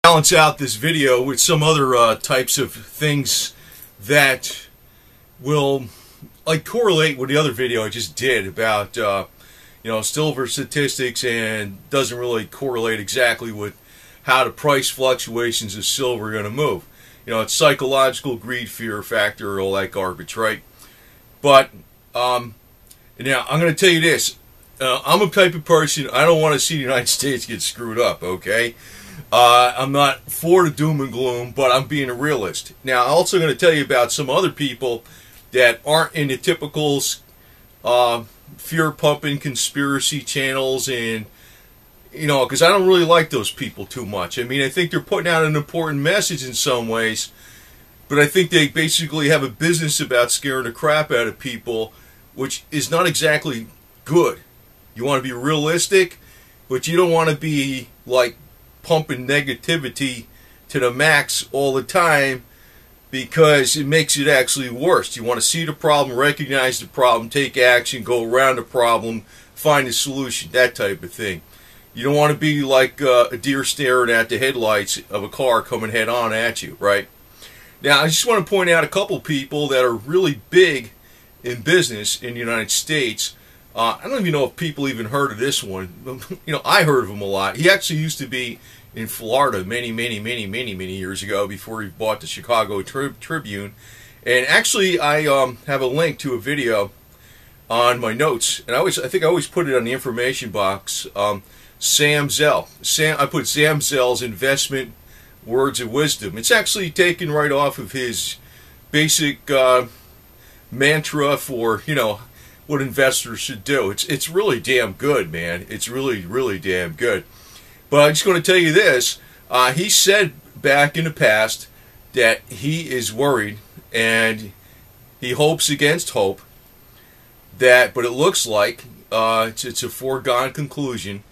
Balance out this video with some other types of things that will correlate with the other video I just did about silver statistics, and doesn't really correlate exactly with how the price fluctuations of silver are going to move. It's psychological, greed, fear factor, all that garbage, right? But now I'm going to tell you this. I'm a type of person, I don't want to see the United States get screwed up, okay? I'm not for the doom and gloom, but I'm being a realist. Now, I'm also going to tell you about some other people that aren't in the typical fear-pumping conspiracy channels, and, because I don't really like those people too much. I mean, I think they're putting out an important message in some ways, but I think they basically have a business about scaring the crap out of people, which is not exactly good. You want to be realistic, but you don't want to be pumping negativity to the max all the time, because it makes it actually worse. You want to see the problem, recognize the problem, take action, go around the problem, find a solution, that type of thing. You don't want to be like a deer staring at the headlights of a car coming head on at you, right? Now, I just want to point out a couple people that are really big in business in the United States. I don't even know if people even heard of this one. I heard of him a lot. He actually used to be in Florida many years ago, before he bought the Chicago Tribune. And actually, I have a link to a video on my notes, and I think I always put it on the information box. Sam Zell. I put Sam Zell's Investment Words of Wisdom. It's actually taken right off of his basic mantra for what investors should do. It's really damn good, man. It's really damn good. But I'm just going to tell you this. He said back in the past that he is worried, and he hopes against hope, but it looks like it's a foregone conclusion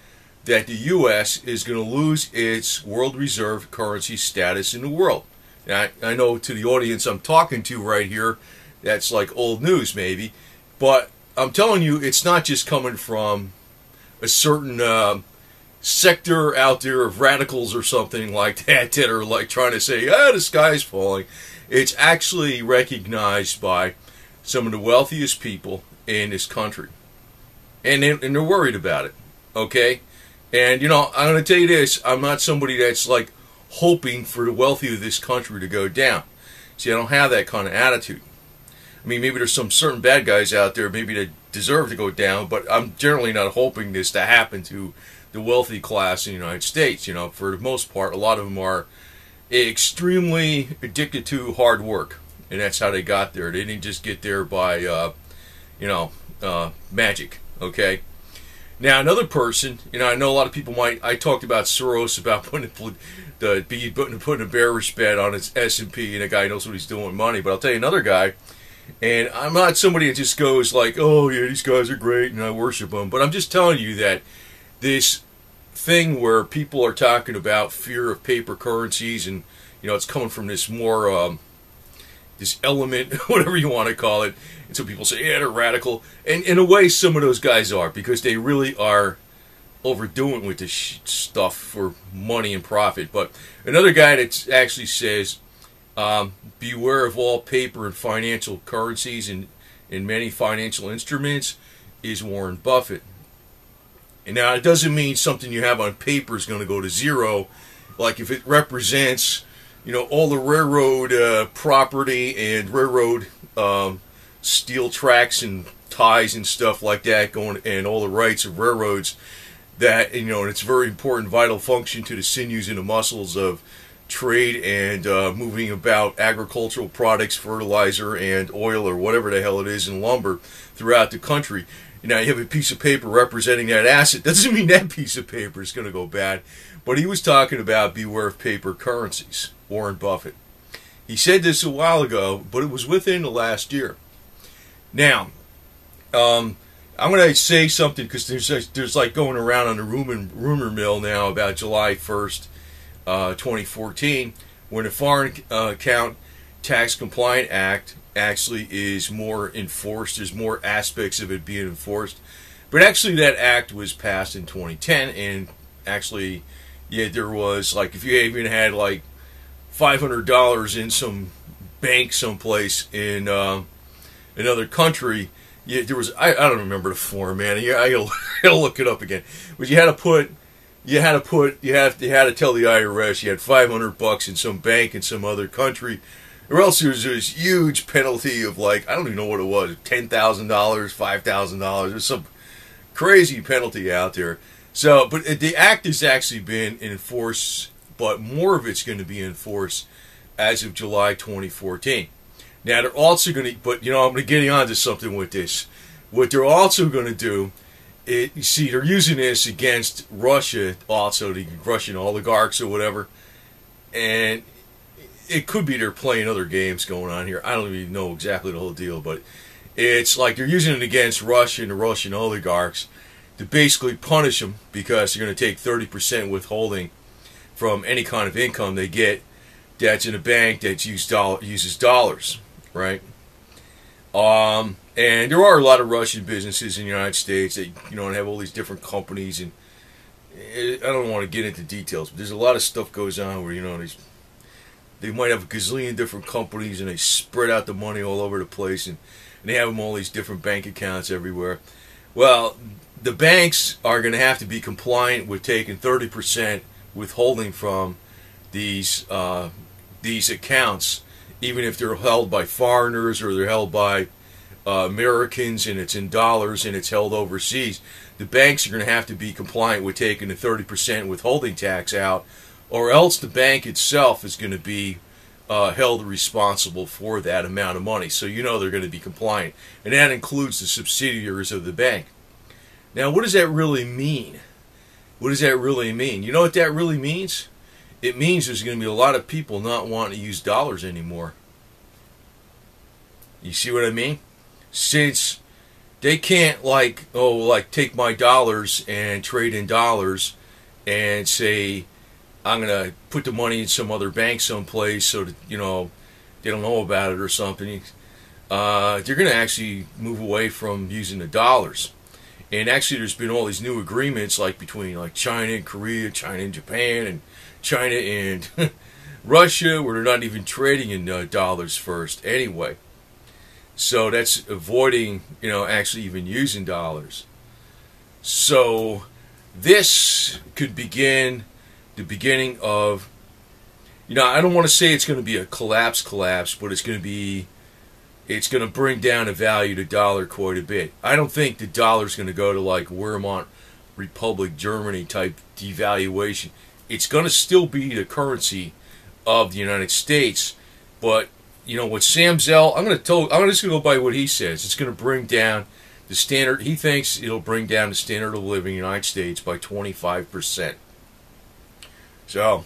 that the U.S. is going to lose its world reserve currency status in the world. Now, I know to the audience I'm talking to right here, that's like old news maybe, but I'm telling you, it's not just coming from a certain sector out there of radicals or something like that are trying to say, the sky's falling. It's actually recognized by some of the wealthiest people in this country, and they're worried about it, okay? And I'm going to tell you this, I'm not somebody that's hoping for the wealthy of this country to go down. See, I don't have that kind of attitude. I mean, maybe there's some certain bad guys out there maybe that deserve to go down, but I'm generally not hoping this to happen to the wealthy class in the United States. For the most part, a lot of them are extremely addicted to hard work, and that's how they got there. They didn't just get there by, magic, okay? Now, another person, I know a lot of people I talked about Soros, about putting a bearish bet on its S&P, and a guy knows what he's doing with money, but I'll tell you another guy. And I'm not somebody that just goes oh yeah, these guys are great and I worship them. But I'm just telling you that this thing where people are talking about fear of paper currencies, and it's coming from this more this element, whatever you want to call it. And so people say, yeah, they're radical. And in a way, some of those guys are, because they really are overdoing with this stuff for money and profit. But another guy that actually says, beware of all paper and financial currencies and many financial instruments, is Warren Buffett. And now, it doesn't mean something you have on paper is going to go to zero. If it represents, all the railroad property and railroad steel tracks and ties and stuff like that going, and all the rights of railroads, that, and it's a very important, vital function to the sinews and the muscles of trade and moving about agricultural products, fertilizer and oil, or whatever the hell it is, and lumber throughout the country. Now, you have a piece of paper representing that asset. Doesn't mean that piece of paper is going to go bad. But he was talking about beware of paper currencies, Warren Buffett. He said this a while ago, but it was within the last year. Now, I'm going to say something, because there's going around on the rumor mill now about July 1st, 2014, when the Foreign Account Tax Compliant Act actually is more enforced. There's more aspects of it being enforced. But actually, that act was passed in 2010, and actually Yeah, there was, like, if you even had like $500 in some bank someplace in another country, yeah, there was, I don't remember the form, man. Yeah, I'll look it up again. But you had to tell the IRS you had $500 in some bank in some other country, or else there was this huge penalty of, like, I don't even know what it was, $10,000, $5,000. There's some crazy penalty out there. So, but the act has actually been enforced, but more of it's going to be enforced as of July 2014. Now, they're also going to, but, I'm going to get on to something with this. What they're also going to do, you see, they're using this against Russia also, the Russian oligarchs or whatever, and it could be they're playing other games going on here. I don't even know exactly the whole deal, but it's like they're using it against Russia and the Russian oligarchs to basically punish them because they're going to take 30% withholding from any kind of income they get that's in a bank that uses dollars, right? And there are a lot of Russian businesses in the United States that have all these different companies, and I don't want to get into details, but there's a lot of stuff goes on where they might have a gazillion different companies and they spread out the money all over the place, and they have them all these different bank accounts everywhere. Well, the banks are going to have to be compliant with taking 30% withholding from these accounts, even if they're held by foreigners or they're held by Americans and it's in dollars and it's held overseas. The banks are going to have to be compliant with taking the 30% withholding tax out, or else the bank itself is going to be held responsible for that amount of money. So they're going to be compliant, and that includes the subsidiaries of the bank. Now, what does that really mean? What does that really mean? You know what that really means? It means there's going to be a lot of people not wanting to use dollars anymore. You see what I mean? Since they can't take my dollars and trade in dollars and say, I'm going to put the money in some other bank someplace so that, they don't know about it or something. They're going to actually move away from using the dollars. And actually, there's been all these new agreements, like between China and Korea, China and Japan, and China and Russia, where they're not even trading in dollars first anyway. So that's avoiding, actually even using dollars. So this could begin the beginning of, I don't want to say it's going to be a collapse, but it's going to bring down the value of the dollar quite a bit. I don't think the dollar's going to go to like Weimar Republic, Germany type devaluation. It's going to still be the currency of the United States, but with Sam Zell, I'm just going to go by what he says. It's going to bring down the standard. He thinks it'll bring down the standard of living in the United States by 25%. So,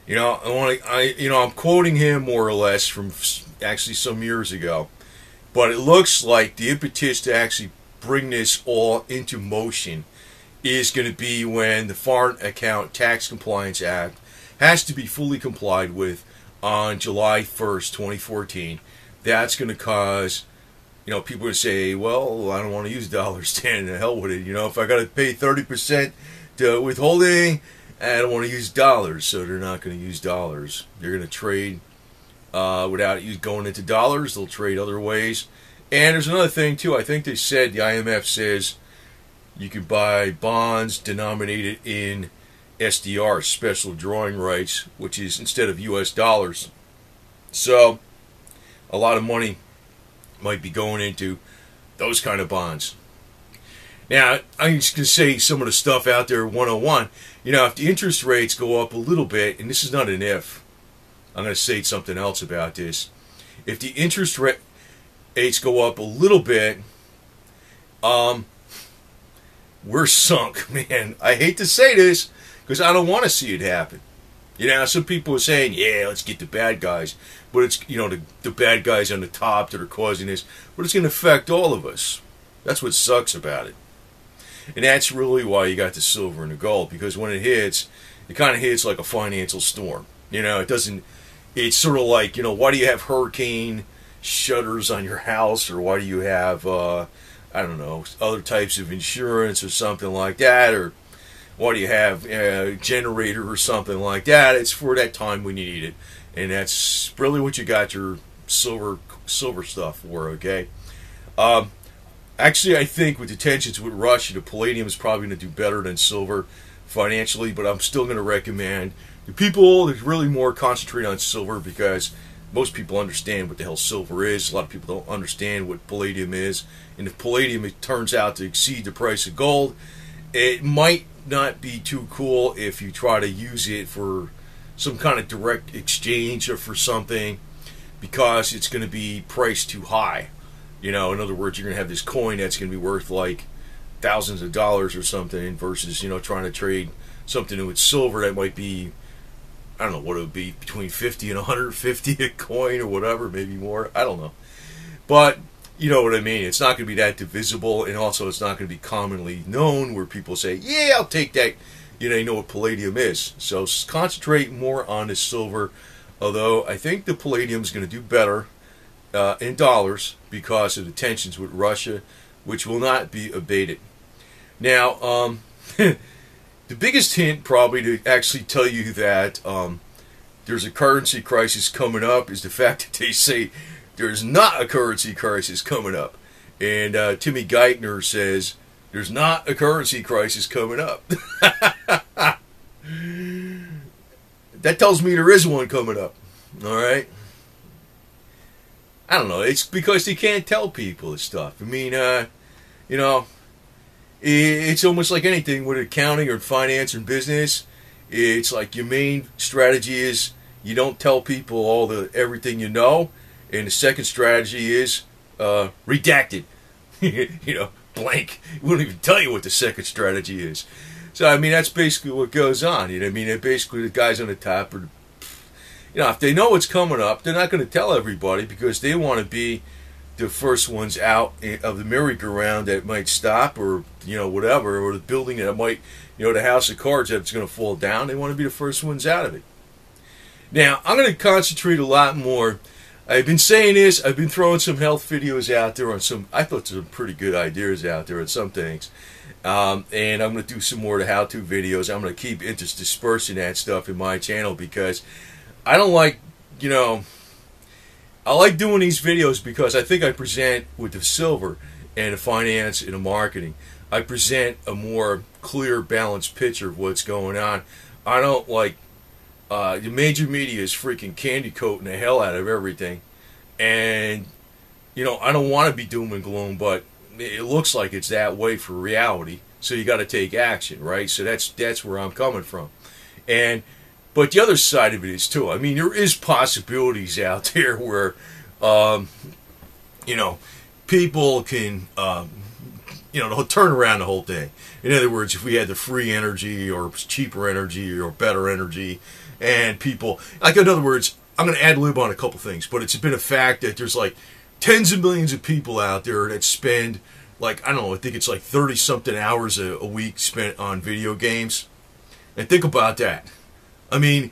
I'm quoting him more or less from actually some years ago, but it looks like the impetus to actually bring this all into motion is going to be when the Foreign Account Tax Compliance Act has to be fully complied with on July 1st, 2014. That's going to cause, people to say, well, I don't want to use dollars, then the hell with it. If I got to pay 30% to withholding, I don't want to use dollars, so they're not going to use dollars. They're going to trade without going into dollars. They'll trade other ways. And there's another thing, too. I think they said, the IMF says, you can buy bonds denominated in SDR, special drawing rights, which is instead of US dollars. So, a lot of money might be going into those kind of bonds. Now, I'm just going to say some of the stuff out there 101. If the interest rates go up a little bit, and this is not an if, I'm going to say something else about this. If the interest rates go up a little bit, we're sunk, man. I hate to say this, because I don't want to see it happen. Some people are saying, yeah, let's get the bad guys. But it's, the bad guys on the top that are causing this. But it's going to affect all of us. That's what sucks about it. And that's really why you got the silver and the gold. Because when it hits, it kind of hits like a financial storm. It doesn't, it's sort of like, why do you have hurricane shutters on your house? Or why do you have, I don't know, other types of insurance or something like that? Or why do you have a generator or something like that? It's for that time when you need it, and that's really what you got your silver stuff for. Okay. Actually, I think with the tensions with Russia, the palladium is probably going to do better than silver financially, but I'm still going to recommend the people that really more concentrate on silver, because most people understand what the hell silver is. A lot of people don't understand what palladium is, and if palladium it turns out to exceed the price of gold, it might not be too cool if you try to use it for some kind of direct exchange or for something, because it's going to be priced too high. You know, in other words, you're going to have this coin that's going to be worth like thousands of dollars or something, versus, you know, trying to trade something with silver that might be, I don't know what it would be, between 50 and 150 a coin or whatever, maybe more. I don't know. But you know what I mean. It's not going to be that divisible, and also it's not going to be commonly known where people say, yeah, I'll take that. You know what palladium is. So concentrate more on the silver, although I think the palladium is going to do better in dollars because of the tensions with Russia, which will not be abated. Now, the biggest hint probably to actually tell you that there's a currency crisis coming up is the fact that they say there's not a currency crisis coming up. And Timmy Geithner says there's not a currency crisis coming up. That tells me there is one coming up. All right? I don't know. It's because they can't tell people this stuff. I mean, you know, it's almost like anything with accounting or finance or business. It's like your main strategy is you don't tell people everything you know, and the second strategy is redacted. You know, blank. We won't even tell you what the second strategy is. So I mean, that's basically what goes on. You know what I mean? Basically, the guys on the top are, you know, if they know what's coming up, they're not going to tell everybody because they want to be the first ones out of the merry-go-round that might stop, or, you know, whatever, or the building that might, you know, the house of cards that's going to fall down. They want to be the first ones out of it. Now, I'm going to concentrate a lot more. I've been saying this. I've been throwing some health videos out there on some, I thought some pretty good ideas out there on some things. And I'm going to do some more of the how-to videos. I'm going to keep dispersing that stuff in my channel because I don't like, you know, I like doing these videos because I think I present with the silver and the finance and the marketing. I present a more clear, balanced picture of what's going on. I don't like, the major media is freaking candy coating the hell out of everything. And, you know, I don't want to be doom and gloom, but it looks like it's that way for reality. So you got to take action, right? So that's where I'm coming from. But the other side of it is too. I mean, there is possibilities out there where, you know, people can, you know, turn around the whole thing. In other words, if we had the free energy or cheaper energy or better energy, and people, like, in other words, I'm going to ad lib on a couple things, but it's been a fact that there's like tens of millions of people out there that spend, like, I don't know, I think it's like 30-something hours a week spent on video games. And think about that. I mean,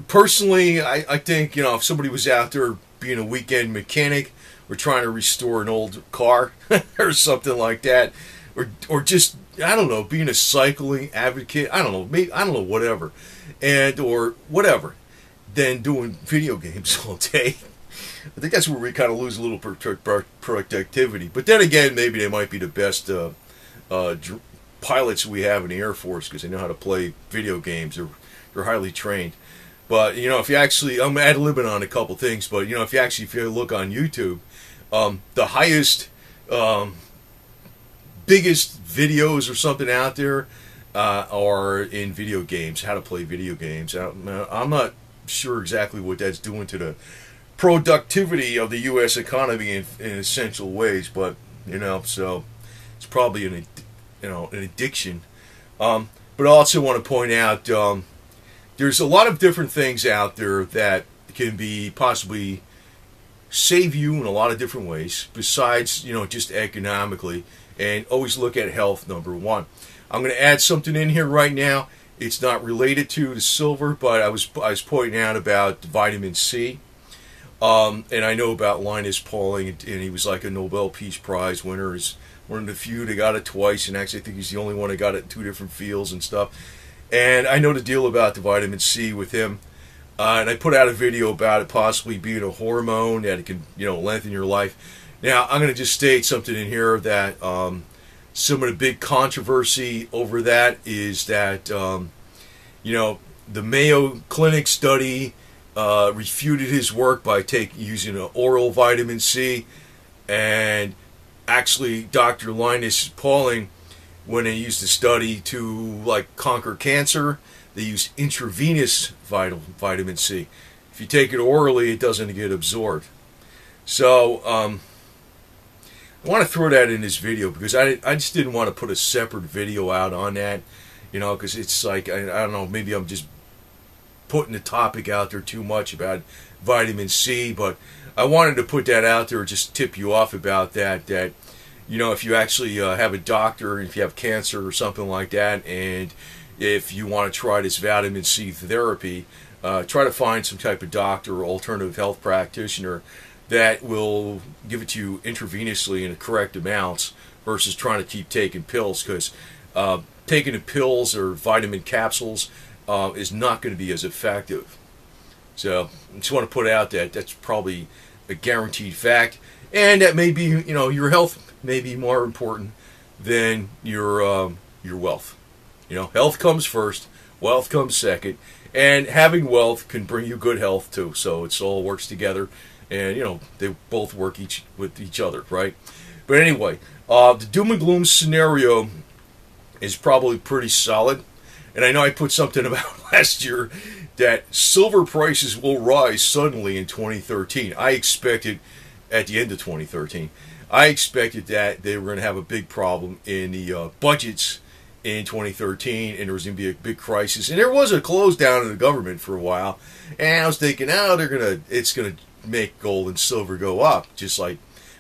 personally, I think, you know, if somebody was out there being a weekend mechanic or trying to restore an old car or something like that, or just, I don't know, being a cycling advocate, I don't know, maybe, I don't know, whatever, or whatever, than doing video games all day. I think that's where we kind of lose a little productivity. But then again, maybe they might be the best pilots we have in the Air Force because they know how to play video games. They're highly trained. But, you know, if you actually, I'm ad-libbing on a couple things, but, you know, if you look on YouTube, the highest, biggest videos or something out there are in video games, how to play video games. I'm not sure exactly what that's doing to the productivity of the U.S. economy in essential ways, but, you know, so it's probably an addiction. But I also want to point out, there's a lot of different things out there that can be possibly save you in a lot of different ways besides, you know, just economically, and always look at health, number one. I'm going to add something in here right now. It's not related to the silver, but I was pointing out about vitamin C. And I know about Linus Pauling, and he was like a Nobel Peace Prize winner. His one of the few that got it twice, and actually I think he's the only one that got it in 2 different fields and stuff. And I know the deal about the vitamin C with him. And I put out a video about it possibly being a hormone that it can, lengthen your life. Now, I'm going to just state something in here that some of the big controversy over that is that, the Mayo Clinic study refuted his work by using an oral vitamin C. And actually, Dr. Linus Pauling, when they used the study to conquer cancer, they use intravenous vitamin C. If you take it orally, it doesn't get absorbed. So I want to throw that in this video because I just didn't want to put a separate video out on that, because it's I don't know, maybe I'm just putting the topic out there too much about vitamin C, but I wanted to put that out there, just tip you off about that, if you actually have a doctor, and if you have cancer or something like that, and if you want to try this vitamin C therapy, try to find some type of doctor or alternative health practitioner that will give it to you intravenously in the correct amounts versus trying to keep taking pills, because taking the pills or vitamin capsules is not going to be as effective. So I just want to put out that that's probably a guaranteed fact, and that maybe your health may be more important than your wealth. Health comes first, wealth comes second, and having wealth can bring you good health too. So it all works together, and they both work with each other, right? But anyway, the doom and gloom scenario is probably pretty solid, and I know I put something about last year that silver prices will rise suddenly in 2013. I expected at the end of 2013. I expected that they were going to have a big problem in the budgets in 2013, and there was going to be a big crisis. And there was a close down in the government for a while, and I was thinking, it's going to make gold and silver go up, just like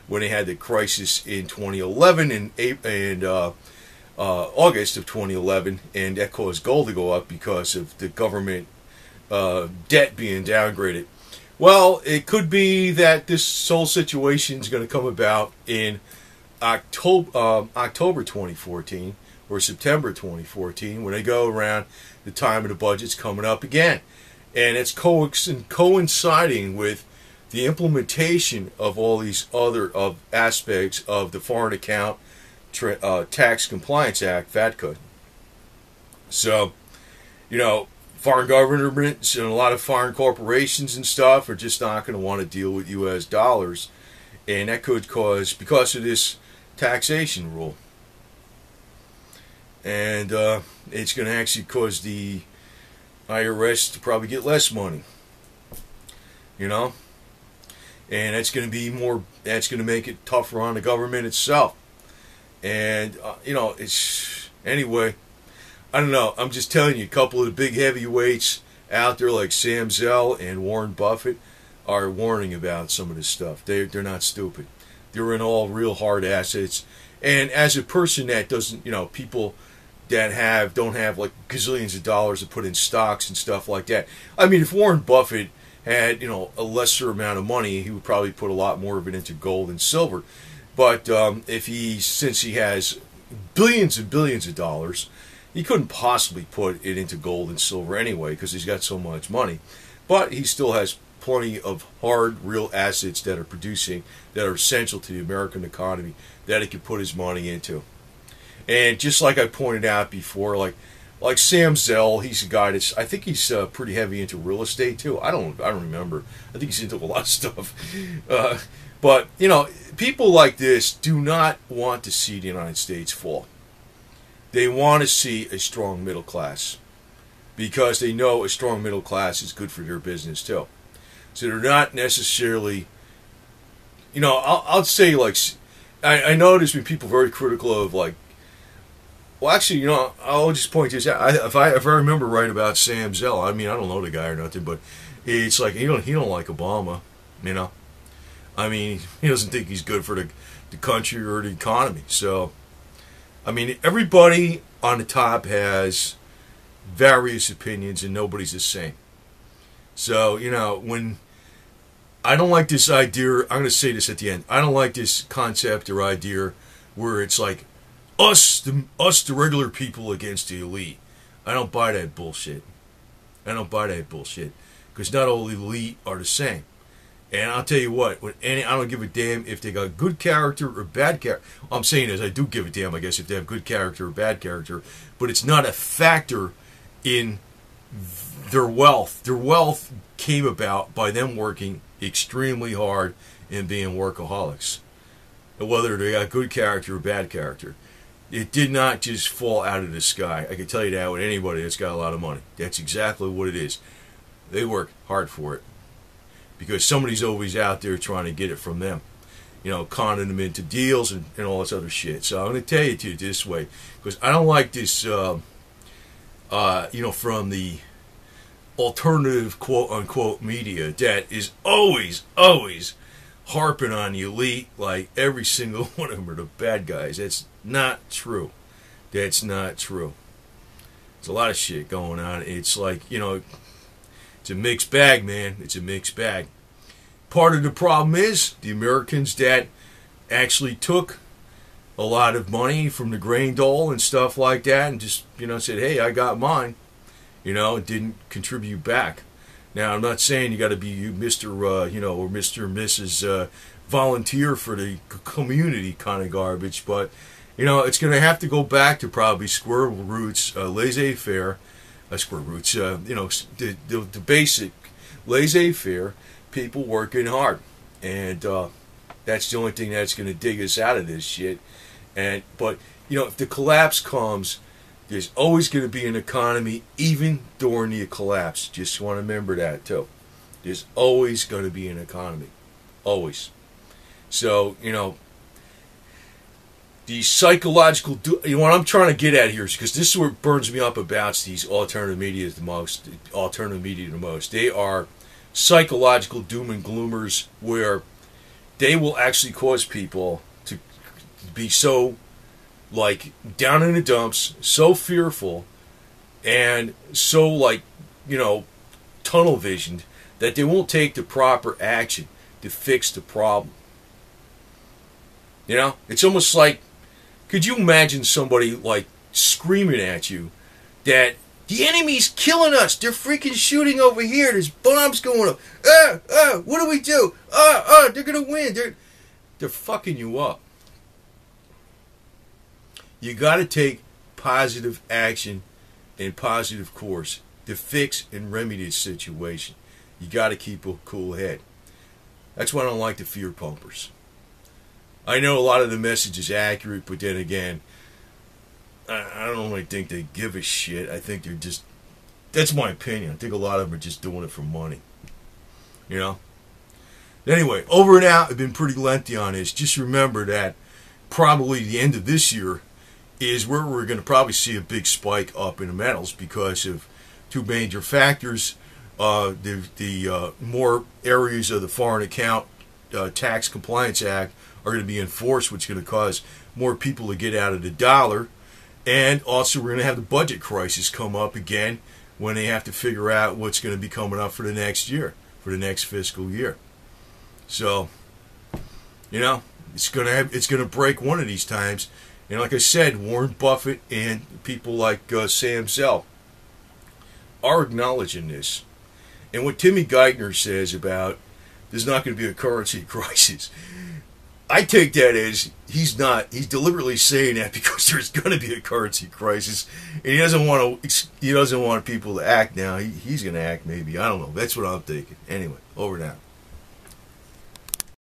when they had the crisis in 2011 and August of 2011, and that caused gold to go up because of the government debt being downgraded. Well, it could be that this whole situation is going to come about in October 2014 or September 2014, when they go around the time of the budget's coming up again. And it's coinciding with the implementation of all these other aspects of the Foreign Account Tax Compliance Act, FATCA. So, foreign governments and a lot of foreign corporations and stuff are just not going to want to deal with U.S. dollars. And that could cause, because of this taxation rule. And it's going to actually cause the IRS to probably get less money. And that's going to be that's going to make it tougher on the government itself. And, anyway, I don't know. I'm just telling you, a couple of the big heavyweights out there like Sam Zell and Warren Buffett are warning about some of this stuff. They're not stupid. They're in all real hard assets. And as a person that doesn't, people that don't have like gazillions of dollars to put in stocks and stuff like that. I mean, if Warren Buffett had, a lesser amount of money, he would probably put a lot more of it into gold and silver. But since he has billions and billions of dollars, he couldn't possibly put it into gold and silver anyway because he's got so much money. But he still has plenty of hard, real assets that are producing, that are essential to the American economy, that he could put his money into. And just like I pointed out before, like Sam Zell, he's a guy that's, I think he's pretty heavy into real estate too. I don't remember. I think he's into a lot of stuff. But people like this do not want to see the United States fall. They want to see a strong middle class because they know a strong middle class is good for their business too. So they're not necessarily, I'll say I know there's been people very critical of well, actually, I'll just point this out. If I remember right about Sam Zell, I mean, I don't know the guy or nothing, but it's like he don't like Obama, I mean, he doesn't think he's good for the country or the economy. So, I mean, everybody on the top has various opinions, and nobody's the same. So, when I don't like this idea, I'm going to say this at the end. I don't like this concept or idea where it's like us, the regular people against the elite. I don't buy that bullshit. I don't buy that bullshit, because not all elite are the same. And I'll tell you what, I don't give a damn if they got good character or bad character. All I'm saying is I do give a damn, I guess, if they have good character or bad character, but it's not a factor in their wealth. Their wealth came about by them working extremely hard and being workaholics. Whether they got good character or bad character. It did not just fall out of the sky. I can tell you that with anybody that's got a lot of money. That's exactly what it is. They work hard for it. Because somebody's always out there trying to get it from them. You know, conning them into deals and all this other shit. So I'm going to tell you to this way. Because I don't like this, you know, from the alternative quote-unquote media that is always harping on the elite like every single one of them are the bad guys. That's not true. That's not true. There's a lot of shit going on. It's like, you know, it's a mixed bag, man. It's a mixed bag. Part of the problem is the Americans that actually took a lot of money from the grain dole and stuff like that and just, you know, said, hey, I got mine, you know, and didn't contribute back. Now, I'm not saying you got to be Mr. You know, or Mr. and Mrs. Volunteer for the community kind of garbage, but, you know, it's going to have to go back to probably square roots, laissez-faire, square roots, you know, the basic laissez-faire, people working hard. And that's the only thing that's going to dig us out of this shit. But, you know, if the collapse comes, there's always going to be an economy, even during the collapse. Just want to remember that, too. There's always going to be an economy. Always. So, you know, the psychological... You know, what I'm trying to get at here is, because this is what burns me up about these alternative media the most. They are psychological doom and gloomers where they will actually cause people to be so, like, down in the dumps, so fearful, and so, like, you know, tunnel visioned, that they won't take the proper action to fix the problem. You know? It's almost like, could you imagine somebody, like, screaming at you that the enemy's killing us, they're freaking shooting over here, there's bombs going up, what do we do? They're gonna win, they're fucking you up. You gotta take positive action and positive course to fix and remedy the situation. You gotta keep a cool head. That's why I don't like the fear pumpers. I know a lot of the message is accurate, but then again, I don't really think they give a shit. I think they're just... That's my opinion. I think a lot of them are just doing it for money. You know? Anyway, over and out. I've been pretty lengthy on this. Just remember that probably the end of this year is where we're going to probably see a big spike up in the metals because of two major factors. The more areas of the Foreign Account Tax Compliance Act are going to be enforced, which is going to cause more people to get out of the dollar. And also we're going to have the budget crisis come up again when they have to figure out what's going to be coming up for the next year, for the next fiscal year. So, you know, it's going to break one of these times. And like I said, Warren Buffett and people like Sam Zell are acknowledging this. And what Timmy Geithner says about there's not going to be a currency crisis, I take that as he's deliberately saying that because there's going to be a currency crisis, and he doesn't want people to act now. He's going to act maybe. I don't know. That's what I'm thinking. Anyway, over now.